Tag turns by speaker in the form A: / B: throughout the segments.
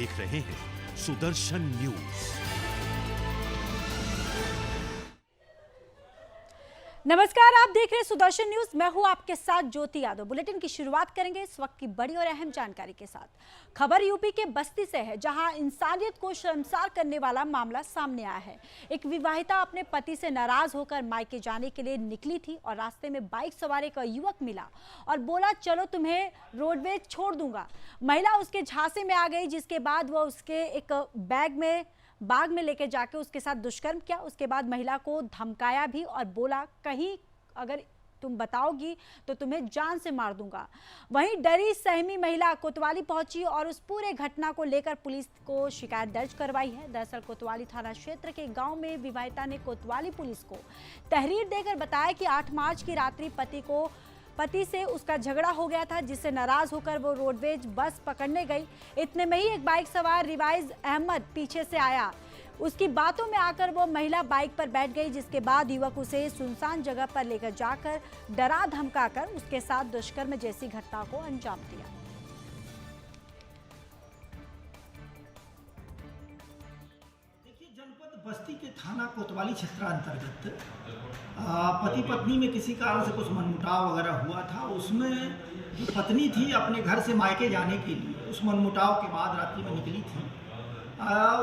A: देख रहे हैं सुदर्शन न्यूज।
B: नमस्कार, आप देख रहे हैं सुदर्शन न्यूज। मैं हूं आपके साथ ज्योति यादव। बुलेटिन की शुरुआत करेंगे इस वक्त की बड़ी और अहम जानकारी के साथ। खबर यूपी के बस्ती से है, जहां इंसानियत को शर्मसार करने वाला मामला सामने आया है। एक विवाहिता अपने पति से नाराज होकर मायके जाने के लिए निकली थी और रास्ते में बाइक सवार एक युवक मिला और बोला, चलो तुम्हें रोडवेज छोड़ दूंगा। महिला उसके झांसे में आ गई, जिसके बाद वह उसके एक बाग में लेके जाके उसके साथ दुष्कर्म किया। उसके बाद महिला को धमकाया भी और बोला, कहीं अगर तुम बताओगी तो तुम्हें जान से मार दूंगा। वहीं डरी सहमी महिला कोतवाली पहुंची और उस पूरे घटना को लेकर पुलिस को शिकायत दर्ज करवाई है। दरअसल कोतवाली थाना क्षेत्र के गांव में विवाहिता ने कोतवाली पुलिस को तहरीर देकर बताया कि 8 मार्च की रात्रि पति से उसका झगड़ा हो गया था, जिससे नाराज होकर वो रोडवेज बस पकड़ने गई। इतने में ही एक बाइक सवार रिवाइज अहमद पीछे से आया। उसकी बातों में आकर वो महिला बाइक पर बैठ गई, जिसके बाद युवक उसे सुनसान जगह पर लेकर जाकर डरा धमकाकर उसके साथ दुष्कर्म जैसी घटना को अंजाम दिया।
C: जनपद बस्ती के थाना कोतवाली क्षेत्र अंतर्गत पति पत्नी में किसी कारण से कुछ मनमुटाव वगैरह हुआ था। उसमें जो पत्नी थी अपने घर से मायके जाने के लिए उस मनमुटाव के बाद रात्रि में निकली थी।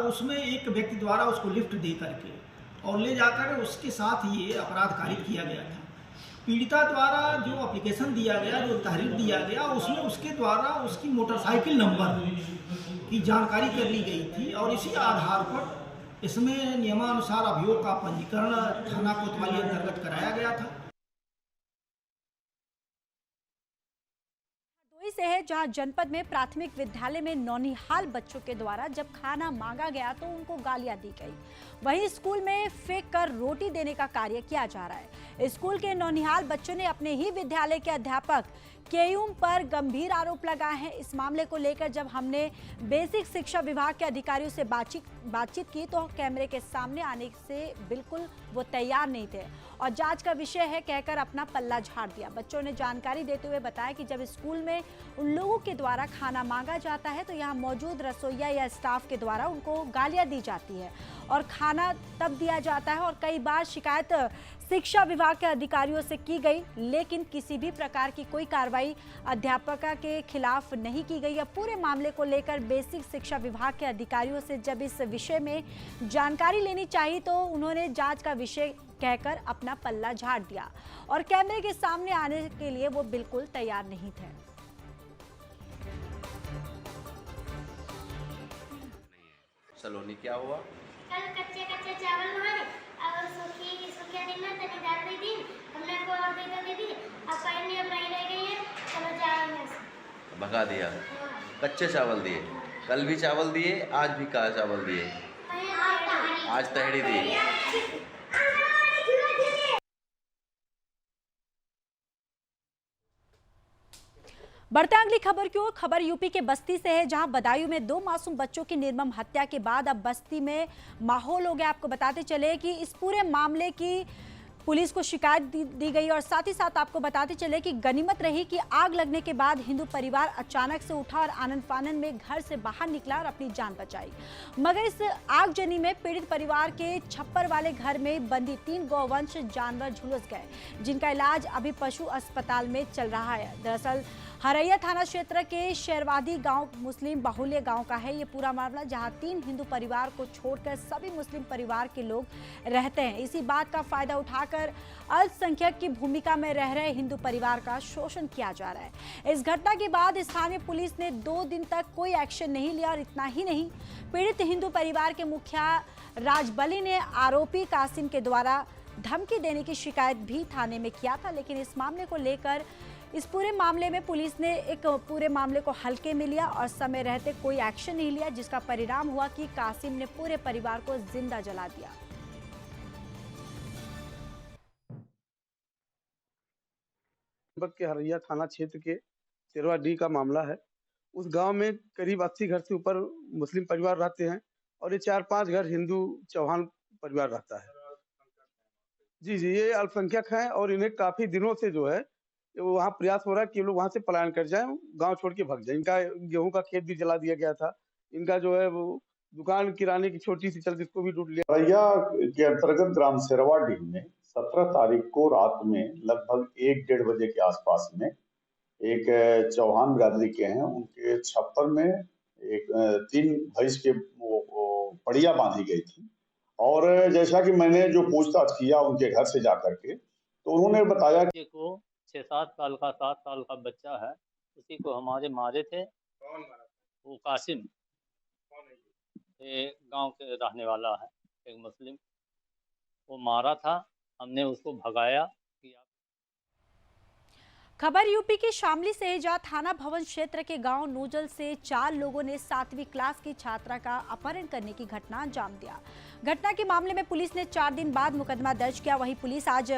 C: उसमें एक व्यक्ति द्वारा उसको लिफ्ट दे करके और ले जाकर उसके साथ ये अपराध कारित किया गया था। पीड़िता द्वारा जो एप्लीकेशन दिया गया, जो तहरीर दिया गया, उसमें उसके द्वारा उसकी मोटरसाइकिल नंबर की जानकारी कर ली गई थी और इसी आधार पर इसमें नियमानुसार अभियोग का पंजीकरण थाना कोतवाली अंतर्गत कराया गया था।
B: से है, जहां जनपद में प्राथमिक विद्यालय में नौनिहाल बच्चों के द्वारा जब खाना मांगा गया तो उनको गालियां दी गई। वहीं स्कूल में फेंक कर रोटी देने का कार्य किया जा रहा है। स्कूल के नौनिहाल बच्चों ने अपने ही विद्यालय के अध्यापक केयूम पर गंभीर आरोप लगाए हैं। इस मामले को लेकर जब हमने बेसिक शिक्षा विभाग के अधिकारियों से बातचीत की तो कैमरे के सामने आने से बिल्कुल वो तैयार नहीं थे और जांच का विषय है कहकर अपना पल्ला झाड़ दिया। बच्चों ने जानकारी देते हुए बताया कि जब स्कूल में उन लोगों के द्वारा खाना मांगा जाता है तो यहाँ मौजूद रसोइया या स्टाफ के द्वारा उनको गालियां दी जाती है और खाना तब दिया जाता है। और कई बार शिकायत शिक्षा विभाग के अधिकारियों से की गई, लेकिन किसी भी प्रकार की कोई कार्रवाई अध्यापका के खिलाफ नहीं की गई। अब पूरे मामले को लेकर बेसिक शिक्षा विभाग के अधिकारियों से जब इस विषय में जानकारी लेनी चाहिए तो उन्होंने जांच का विषय कहकर अपना पल्ला झाड़ दिया और कैमरे के सामने आने के लिए वो बिल्कुल तैयार नहीं थे।
D: सलोनी क्या हुआ?
E: कल कच्चे चावल बनाए और सूखी दिन तनी दाल दे दी, हमने को और दे दी। अब पानी अब नहीं रह गई है, चलो जाओ यहाँ से।
D: भगा दिया। कच्चे चावल दिए, कल भी चावल दिए, आज भी का चावल दिए, आज तहड़ी दी।
B: बढ़ते अगली खबर की ओर। खबर यूपी के बस्ती से है, जहां बदायूं में 2 मासूम बच्चों की निर्मम हत्या के बाद अब बस्ती में माहौल हो गया। आपको बताते चले कि इस पूरे मामले की पुलिस को शिकायत दी गई और साथ ही साथ आपको बताते चले कि गनीमत रही कि आग लगने के बाद हिंदू परिवार अचानक से उठा और आनन फानन में घर से बाहर निकला और अपनी जान बचाई। मगर इस आगजनी में पीड़ित परिवार के छप्पर वाले घर में बंदी 3 गौवंश जानवर झुलस गए, जिनका इलाज अभी पशु अस्पताल में चल रहा है। दरअसल हरैया थाना क्षेत्र के शेरवादी गांव मुस्लिम बाहुल्य गांव का है ये पूरा मामला, जहां 3 हिंदू परिवार को छोड़कर सभी मुस्लिम परिवार के लोग रहते हैं। इसी बात का फायदा उठाकर अल्पसंख्यक की भूमिका में रह रहे हिंदू परिवार का शोषण किया जा रहा है। इस घटना के बाद स्थानीय पुलिस ने 2 दिन तक कोई एक्शन नहीं लिया और इतना ही नहीं, पीड़ित हिंदू परिवार के मुखिया राजबली ने आरोपी कासिम के द्वारा धमकी देने की शिकायत भी थाने में किया था। लेकिन इस मामले को लेकर इस पूरे मामले में पुलिस ने एक पूरे मामले को हल्के में लिया और समय रहते कोई एक्शन नहीं लिया, जिसका परिणाम हुआ कि कासिम ने पूरे परिवार को जिंदा जला दिया।
F: जनपद के हरैया थाना क्षेत्र के शेरवा डी का मामला है। उस गांव में करीब 80 घर से ऊपर मुस्लिम परिवार रहते हैं और ये 4-5 घर हिंदू चौहान परिवार रहता है। जी, ये अल्पसंख्यक हैं और इन्हें काफी दिनों से जो है वहाँ प्रयास हो रहा है कि लोग वहाँ से पलायन कर जाएं, गांव छोड़ के भाग जाएं। इनका गेहूं का खेत भी जला दिया गया था, इनका जो है वो दुकान किराने की छोटी सी चलती, इसको भी लूट लिया।
G: रैया के अंतर्गत ग्राम सेरवाडीह में 17 तारीख को रात में लगभग 1-1:30 बजे के आसपास में एक चौहान बिरादरी के हैं, उनके छप्पर में एक 3 भैंस के वो पड़िया बांधी गई थी। और जैसा कि मैंने जो पूछताछ किया उनके घर से जाकर के, तो उन्होंने बताया कि
H: बच्चे को 6-7 साल का 7 साल का बच्चा है, उसी को हमारे मारे थे।
F: कौन मारा?
H: वो कासिम,
F: कौन है ये?
H: ये गांव के रहने वाला है, एक मुस्लिम। वो मारा था, हमने उसको भगाया कि
B: खबर यूपी के शामली से है, जहां थाना भवन क्षेत्र के गांव नूजल से 4 लोगों ने 7वीं क्लास की छात्रा का अपहरण करने की घटना अंजाम दिया। घटना के मामले में पुलिस ने 4 दिन बाद मुकदमा दर्ज किया। वहीं पुलिस आज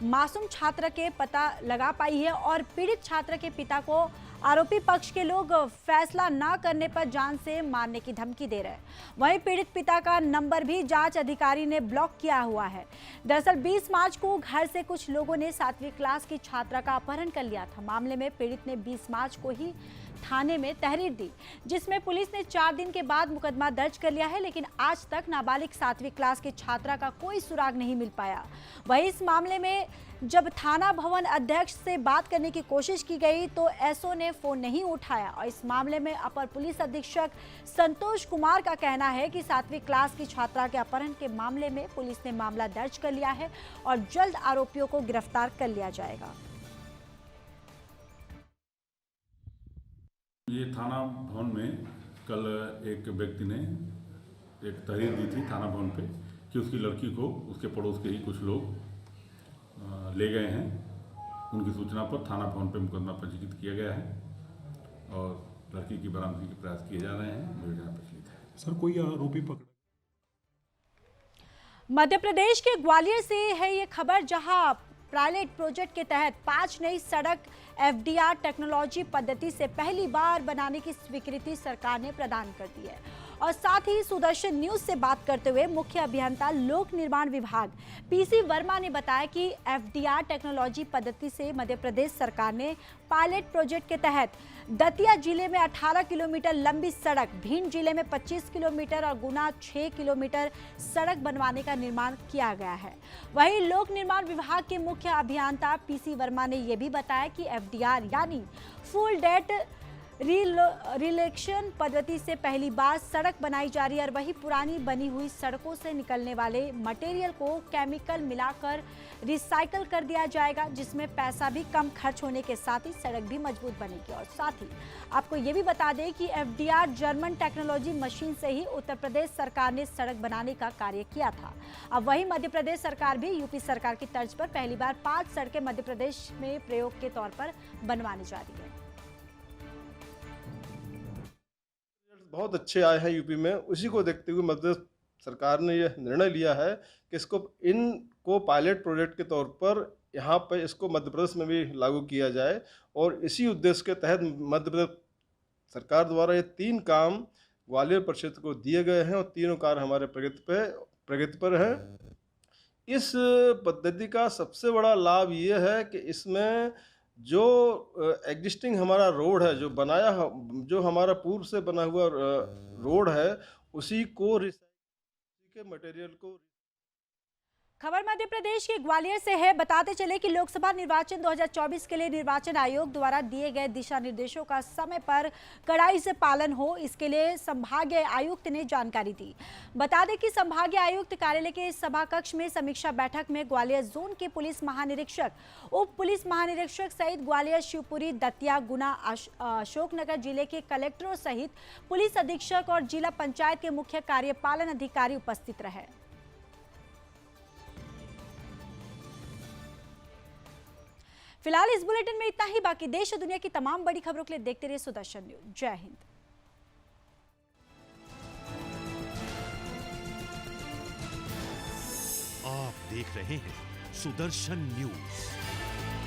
B: मासूम छात्र के पता लगा पाई है और पीड़ित छात्र के पिता को आरोपी पक्ष के लोग फैसला न करने पर जान से मारने की धमकी दे रहे हैं। वहीं पीड़ित पिता का नंबर भी जांच अधिकारी ने ब्लॉक किया हुआ है। दरअसल 20 मार्च को घर से कुछ लोगों ने 7वीं क्लास की छात्रा का अपहरण कर लिया था। मामले में पीड़ित ने 20 मार्च को ही थाने में तहरीर दी, जिसमें पुलिस ने 4 दिन के बाद मुकदमा दर्ज कर लिया है, लेकिन आज तक नाबालिग 7वीं क्लास की छात्रा का कोई सुराग नहीं मिल पाया। वहीं इस मामले में जब थाना भवन अध्यक्ष से बात करने की कोशिश की गई तो एसओ ने फोन नहीं उठाया और इस मामले में अपर पुलिस अधीक्षक संतोष कुमार का कहना है कि 7वीं क्लास की छात्रा के अपहरण के मामले में पुलिस ने मामला दर्ज कर लिया है और जल्द आरोपियों को गिरफ्तार कर लिया जाएगा।
I: ये थाना भवन में कल एक व्यक्ति ने एक तहरीर दी थी थाना भवन पे कि उसकी लड़की को उसके पड़ोस के ही कुछ लोग ले गए हैं। उनकी सूचना पर थाना भवन पे मुकदमा पंजीकृत किया गया है और लड़की की बरामदगी के प्रयास किए जा रहे हैं। योजना प्रचलित है।
A: सर, कोई आरोपी पकड़ा?
B: मध्य प्रदेश के ग्वालियर से है ये खबर, जहां पायलट प्रोजेक्ट के तहत 5 नई सड़क एफडीआर टेक्नोलॉजी पद्धति से पहली बार बनाने की स्वीकृति सरकार ने प्रदान कर दी है। और साथ ही सुदर्शन न्यूज से बात करते हुए मुख्य अभियंता लोक निर्माण विभाग पीसी वर्मा ने बताया कि एफडीआर टेक्नोलॉजी पद्धति से मध्य प्रदेश सरकार ने पायलट प्रोजेक्ट के तहत दतिया जिले में 18 किलोमीटर लंबी सड़क, भिंड जिले में 25 किलोमीटर और गुना 6 किलोमीटर सड़क बनवाने का निर्माण किया गया है। वहीं लोक निर्माण विभाग के मुख्य अभियंता पीसी वर्मा ने यह भी बताया कि एफडीआर यानी फुल डेट रिलेक्शन पद्धति से पहली बार सड़क बनाई जा रही है और वही पुरानी बनी हुई सड़कों से निकलने वाले मटेरियल को केमिकल मिलाकर रिसाइकल कर दिया जाएगा, जिसमें पैसा भी कम खर्च होने के साथ ही सड़क भी मजबूत बनेगी। और साथ ही आपको ये भी बता दें कि एफडीआर जर्मन टेक्नोलॉजी मशीन से ही उत्तर प्रदेश सरकार ने सड़क बनाने का कार्य किया था। अब वही मध्य प्रदेश सरकार भी यूपी सरकार की तर्ज पर पहली बार 5 सड़कें मध्य प्रदेश में प्रयोग के तौर पर बनवाने जा रही है।
J: बहुत अच्छे आए हैं यूपी में, उसी को देखते हुए मध्य सरकार ने यह निर्णय लिया है कि इनको पायलट प्रोजेक्ट के तौर पर यहाँ पे इसको मध्य प्रदेश में भी लागू किया जाए। और इसी उद्देश्य के तहत मध्य प्रदेश सरकार द्वारा ये 3 काम ग्वालियर परिक्षेत्र को दिए गए हैं और तीनों कार्य हमारे प्रगति पर हैं। इस पद्धति का सबसे बड़ा लाभ ये है कि इसमें जो एग्जिस्टिंग हमारा रोड है, जो हमारा पूर्व से बना हुआ रोड है, उसी को रिसाइकिल के मटेरियल को।
B: खबर मध्य प्रदेश के ग्वालियर से है। बताते चले कि लोकसभा निर्वाचन 2024 के लिए निर्वाचन आयोग द्वारा दिए गए दिशा निर्देशों का समय पर कड़ाई से पालन हो, इसके लिए संभागीय आयुक्त ने जानकारी दी। बता दें कि संभागीय आयुक्त कार्यालय के सभा कक्ष में समीक्षा बैठक में ग्वालियर जोन के पुलिस महानिरीक्षक, उप पुलिस महानिरीक्षक सहित ग्वालियर, शिवपुरी, दतिया, गुना, अशोकनगर जिले के कलेक्टरों सहित पुलिस अधीक्षक और जिला पंचायत के मुख्य कार्यपालन अधिकारी उपस्थित रहे। फिलहाल इस बुलेटिन में इतना ही। बाकी देश और दुनिया की तमाम बड़ी खबरों के लिए देखते रहिए सुदर्शन न्यूज। जय हिंद।
A: आप देख रहे हैं सुदर्शन न्यूज।